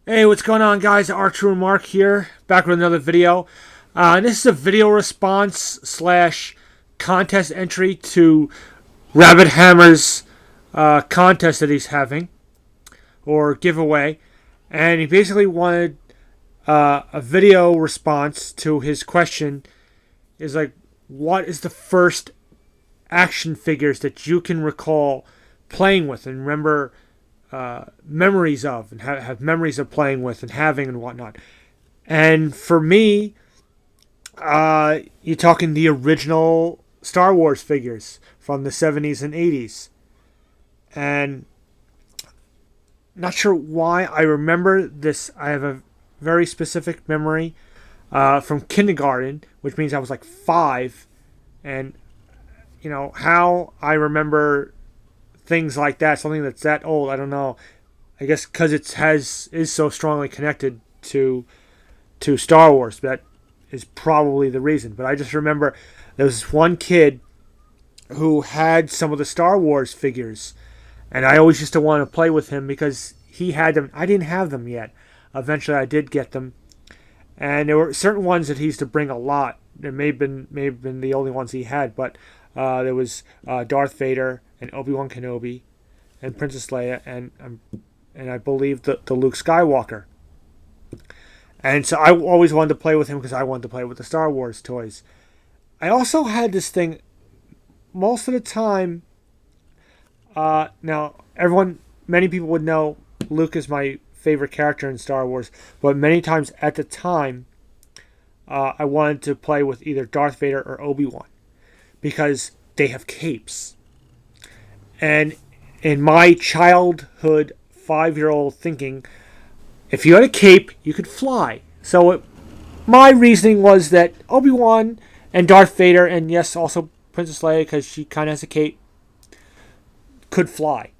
Hey, what's going on, guys? Archer Mark here, back with another video. This is a video response slash contest entry to Rabidhammer's contest that he's having, or giveaway. And he basically wanted a video response to his question is like, what is the first action figures that you can recall playing with and remember memories of, and have memories of playing with and having and whatnot. And for me, you're talking the original Star Wars figures from the 70s and 80s. And not sure why I remember this. I have a very specific memory from kindergarten, which means I was like 5. And, you know, how I remember things like that, something that's that old, I don't know. I guess because it is so strongly connected to Star Wars. That is probably the reason. But I just remember there was one kid who had some of the Star Wars figures, and I always used to want to play with him because he had them. I didn't have them yet. Eventually, I did get them, and there were certain ones that he used to bring a lot. It may have been the only ones he had, but there was Darth Vader and Obi-Wan Kenobi and Princess Leia and I believe the Luke Skywalker. And so I always wanted to play with him because I wanted to play with the Star Wars toys. I also had this thing most of the time. Now, many people would know Luke is my favorite character in Star Wars, but many times at the time, I wanted to play with either Darth Vader or Obi-Wan because they have capes. And in my childhood 5-year-old thinking, if you had a cape, you could fly. So my reasoning was that Obi-Wan and Darth Vader, and yes, also Princess Leia, because she kind of has a cape, could fly.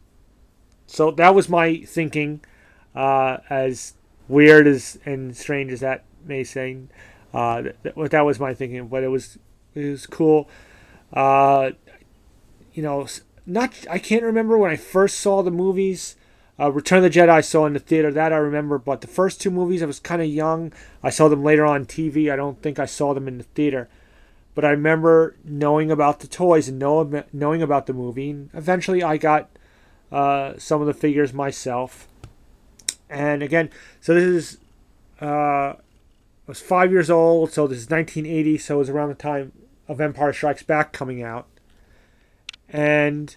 So that was my thinking, as weird and strange as that may seem. That was my thinking, but it was cool. I can't remember when I first saw the movies. Return of the Jedi I saw in the theater, that I remember, but the first 2 movies I was kind of young. I saw them later on TV. I don't think I saw them in the theater. But I remember knowing about the toys and knowing about the movie. And eventually I got some of the figures myself. And again, so this is, I was 5 years old, so this is 1980, so it was around the time of Empire Strikes Back coming out. And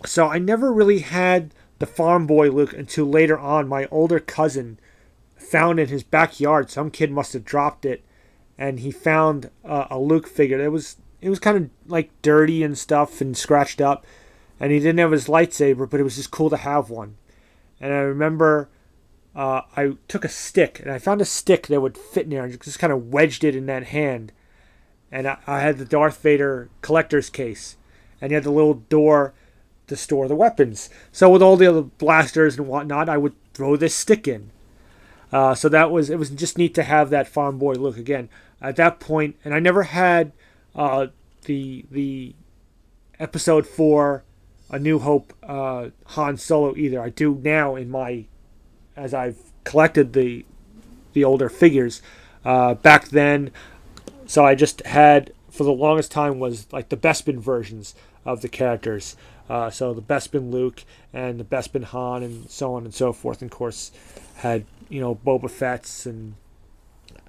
so I never really had the farm boy Luke until later on. My older cousin found in his backyard. Some kid must have dropped it, and he found a Luke figure. It was kind of like dirty and stuff and scratched up, and he didn't have his lightsaber, but it was just cool to have one. And I remember I took a stick, and I found a stick that would fit in there, and just kind of wedged it in that hand. And I had the Darth Vader collector's case, and he had the little door to store the weapons. So with all the other blasters and whatnot, I would throw this stick in. So it was just neat to have that farm boy Luke again at that point. And I never had the Episode 4 A New Hope Han Solo either. I do now as I've collected the older figures. Back then, so I just had, for the longest time, was like the Bespin versions of the characters. So the Bespin Luke and the Bespin Han and so on and so forth. And of course, had, Boba Fett's and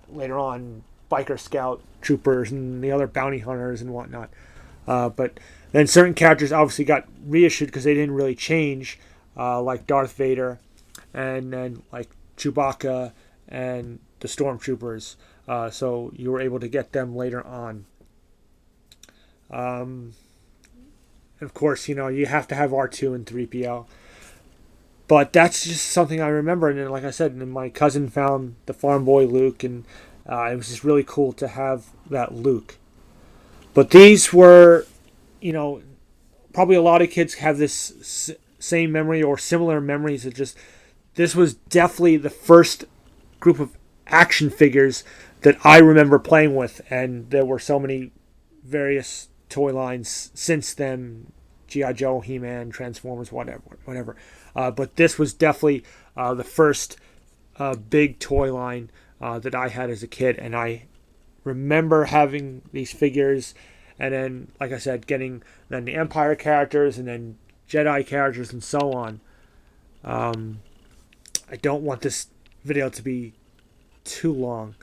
later on Biker Scout Troopers and the other bounty hunters and whatnot. But then certain characters obviously got reissued because they didn't really change, like Darth Vader and then like Chewbacca and the Stormtroopers. So you were able to get them later on. Of course, you have to have R2 and 3PO. But that's just something I remember. And then, like I said, and my cousin found the farm boy Luke, and it was just really cool to have that Luke. But these were, probably a lot of kids have this same memory or similar memories. This was definitely the first group of action figures that I remember playing with, and there were so many various toy lines since then, G.I. Joe, He-Man, Transformers, whatever. But this was definitely the first big toy line that I had as a kid, and I remember having these figures, and then, like I said, getting then the Empire characters and then Jedi characters and so on. I don't want this video to be too long.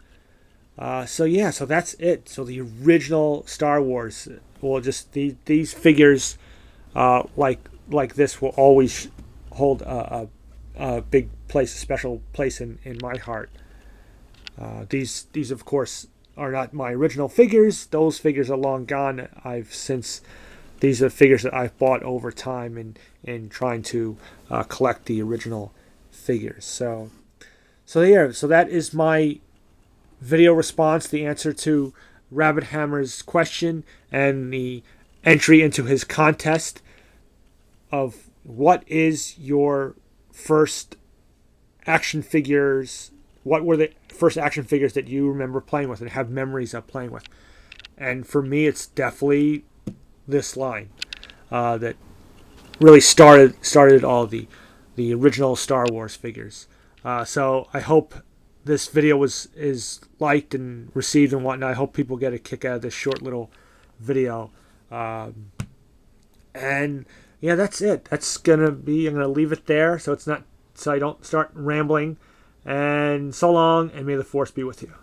So yeah, so that's it. So the original Star Wars, well, just these figures, like this, will always hold a big place, a special place in my heart. These of course are not my original figures. Those figures are long gone. These are figures that I've bought over time in trying to collect the original figures. So yeah, so that is my video response, the answer to Rabidhammer's question and the entry into his contest of what is your first action figures, what were the first action figures that you remember playing with and have memories of playing with. And for me, it's definitely this line that really started all the original Star Wars figures. So I hope this video is liked and received and whatnot. I hope people get a kick out of this short little video. And yeah, that's it. I'm gonna leave it there so I don't start rambling. And so long, and may the Force be with you.